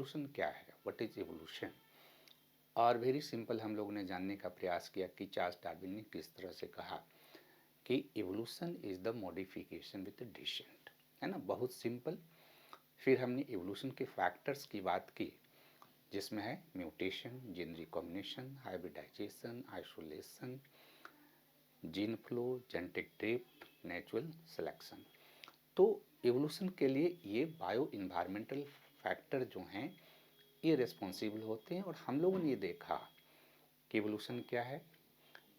Evolution क्या है, what is evolution. और वेरी सिंपल हम लोगों ने जानने का प्रयास किया कि चार्ल्स डार्विन ने किस तरह से कहा कि evolution is the modification with descent, है ना, बहुत सिंपल। फिर हमने एवोल्यूशन के फैक्टर्स की बात की जिसमें है mutation, gene recombination, hybridisation, isolation, gene flow, genetic drift, natural selection. तो एवोल्यूशन के लिए ये बायो इन्वायरमेंटल फैक्टर जो हैं ये रिस्पॉन्सिबल होते हैं। और हम लोगों ने ये देखा कि एवोल्यूशन क्या है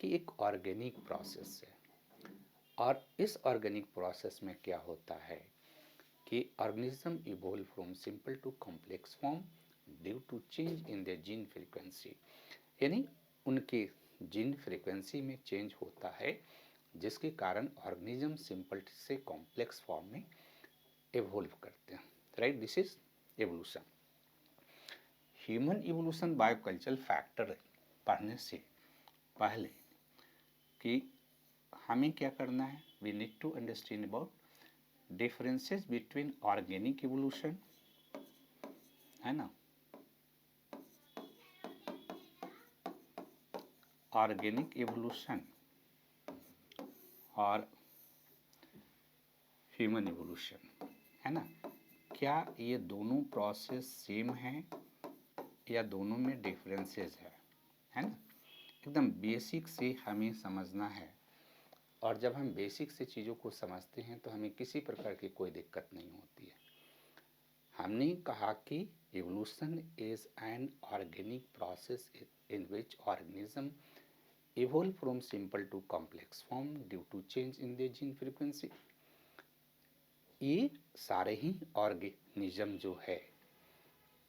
कि एक ऑर्गेनिक प्रोसेस है। और इस ऑर्गेनिक प्रोसेस में क्या होता है कि organism evolve from simple to complex form due to change in the gene frequency, यानी उनके जीन फ्रीक्वेंसी में चेंज होता है जिसके कारण ऑर्गेनिज्म सिंपल से कॉम्प्लेक्स फॉर्म में इवोल्व करते हैं। Right, this is evolution. Human evolution biocultural factor पढ़ने से पहले कि हमें क्या करना है, we need to understand about differences between organic evolution, है ना, ऑर्गेनिक इवोल्यूशन और ह्यूमन इवोल्यूशन, है ना। क्या ये दोनों प्रोसेस सेम हैं या दोनों में डिफरेंसेस है ना। एकदम बेसिक से हमें समझना है। और जब हम बेसिक से चीज़ों को समझते हैं तो हमें किसी प्रकार की कोई दिक्कत नहीं होती है। हमने कहा कि evolution is an organic process in which organism evolve from simple to complex form due to change in the gene frequency. ये सारे ही ऑर्गेनिज्म जो है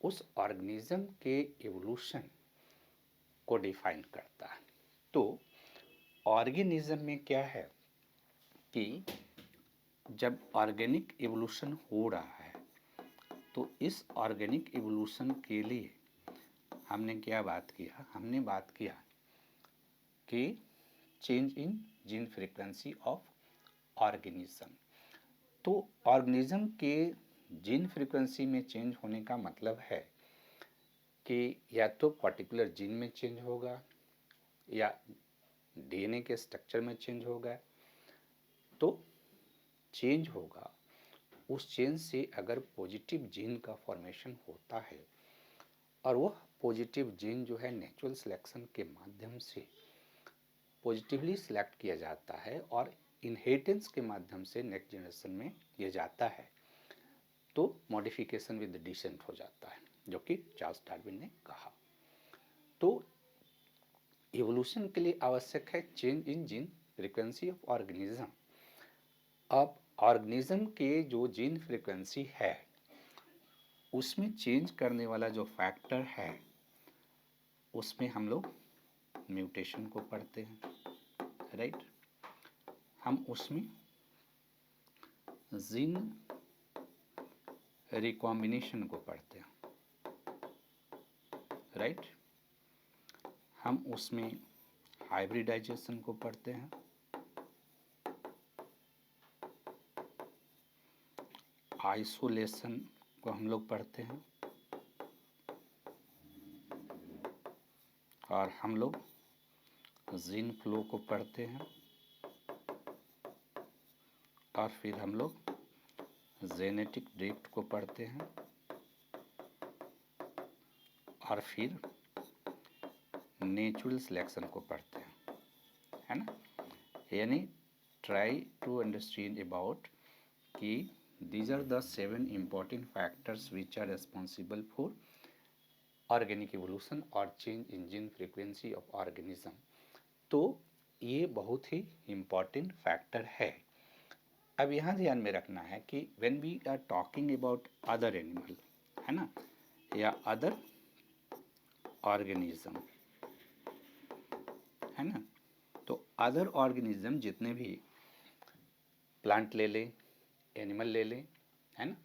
उस ऑर्गेनिज्म के एवोल्यूशन को डिफाइन करता है। तो ऑर्गेनिज्म में क्या है कि जब ऑर्गेनिक एवोल्यूशन हो रहा है तो इस ऑर्गेनिक एवोल्यूशन के लिए हमने क्या बात किया, हमने बात किया कि change in gene frequency of organism. तो ऑर्गेनिज्म के जीन फ्रीक्वेंसी में चेंज होने का मतलब है कि या तो पर्टिकुलर जीन में चेंज होगा या डीएनए के स्ट्रक्चर में चेंज होगा। तो चेंज होगा, उस चेंज से अगर पॉजिटिव जीन का फॉर्मेशन होता है और वह पॉजिटिव जीन जो है नेचुरल सिलेक्शन के माध्यम से पॉजिटिवली सिलेक्ट किया जाता है और इनहेरिटेंस के माध्यम से नेक्स्ट जनरेशन में ये जाता है तो मॉडिफिकेशन विद डिसेंट हो जाता है, जो कि चार्ल्स डार्विन ने कहा। तो इवोल्यूशन के लिए आवश्यक है change in gene frequency of organism. अब ऑर्गेनिज्म के जो जीन फ्रीक्वेंसी है उसमें चेंज करने वाला जो फैक्टर है उसमें हम लोग म्यूटेशन को पढ़ते हैं। राइट, हम उसमें जीन रिकॉम्बिनेशन को पढ़ते हैं। राइट, हम उसमें हाइब्रिडाइजेशन को पढ़ते हैं, आइसोलेशन को हम लोग पढ़ते हैं और हम लोग जीन फ्लो को पढ़ते हैं और फिर हम लोग जेनेटिक ड्रिफ्ट को पढ़ते हैं और फिर नेचुरल सिलेक्शन को पढ़ते हैं, है ना। यानी ट्राई टू अंडरस्टैंड अबाउट कि these are the 7 important factors which are responsible for organic evolution और change in gene frequency of organism। तो ये बहुत ही important factor है। अब यहाँ ध्यान में रखना है कि when we are talking about other animal, है ना, या other organism, है ना, तो other organism जितने भी प्लांट ले लें, एनिमल ले लें, है ना,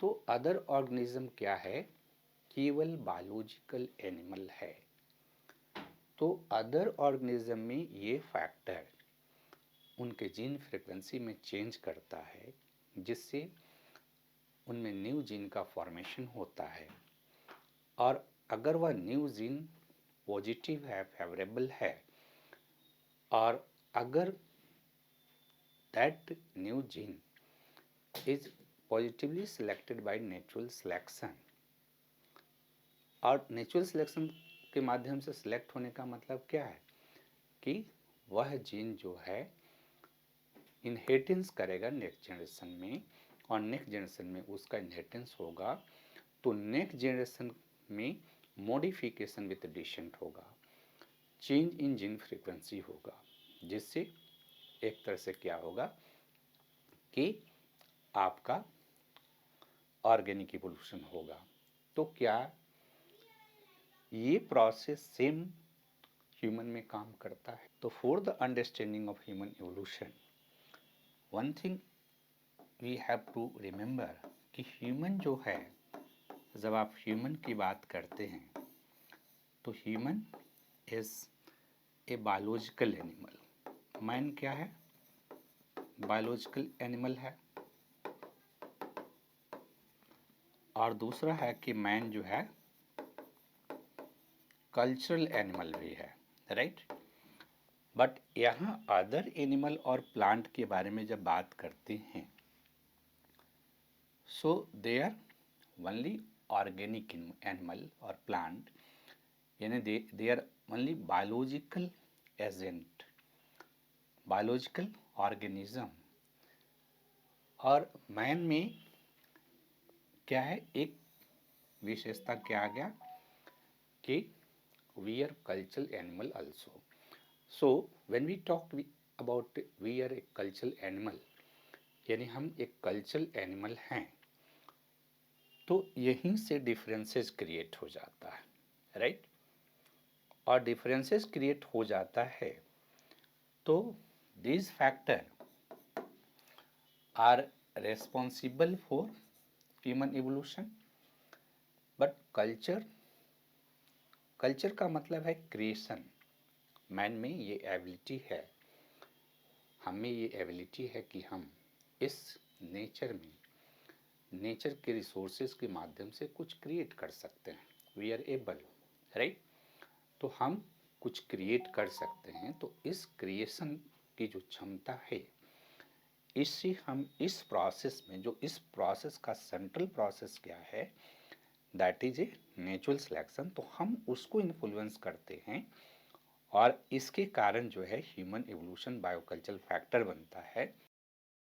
तो अदर ऑर्गेनिज्म क्या है, केवल बायोलॉजिकल एनिमल है। तो अदर ऑर्गेनिज्म में ये फैक्टर उनके जीन फ्रीक्वेंसी में चेंज करता है जिससे उनमें न्यू जीन का फॉर्मेशन होता है और अगर वह न्यू जीन पॉजिटिव है, फेवरेबल है, और अगर that new gene is positively selected by natural selection, और नेचुरल सिलेक्शन के माध्यम से सिलेक्ट होने का मतलब क्या है कि वह जीन जो है इनहेरिटेंस करेगा नेक्स्ट जनरेशन में, और नेक्स्ट जनरेशन में उसका इनहेरिटेंस होगा, तो नेक्स्ट जनरेशन में मॉडिफिकेशन विद डिसेंट होगा, चेंज इन जीन फ्रीक्वेंसी होगा, जिससे एक तरह से क्या होगा कि आपका ऑर्गेनिक इवोल्यूशन होगा। तो क्या ये प्रोसेस सेम ह्यूमन में काम करता है? तो for the understanding of human evolution, one thing we have to remember कि ह्यूमन जो है, जब आप ह्यूमन की बात करते हैं तो human is a biological animal. Man क्या है? बायोलॉजिकल एनिमल है। और दूसरा है कि मैन जो है कल्चरल एनिमल भी है, राइट। बट यहाँ अदर एनिमल और प्लांट के बारे में जब बात करते हैं, so they are only organic animal और प्लांट, यानी they are only biological agent, biological organism. और मैन में क्या है, एक विशेषता क्या आ गया कि we are cultural animal also. So when we talk about we are a cultural animal, यानी हम एक कल्चरल एनिमल हैं, तो यहीं से डिफरेंसेस क्रिएट हो जाता है, राइट। और डिफरेंसेस क्रिएट हो जाता है तो this factor are responsible for human evolution. But culture का मतलब है क्रिएशन। मैन में ये एबिलिटी है, हम में ये एबिलिटी है कि हम इस नेचर में, नेचर के रिसोर्सेज के माध्यम से कुछ क्रिएट कर सकते हैं। We are able, right. तो हम कुछ क्रिएट कर सकते हैं। तो इस क्रिएशन की जो क्षमता है, इससे हम इस प्रोसेस में, जो इस प्रोसेस का सेंट्रल प्रोसेस क्या है, that is a natural selection, तो हम उसको इन्फ्लुएंस करते हैं। और इसके कारण जो है ह्यूमन इवोल्यूशन बायोकल्चरल फैक्टर बनता है।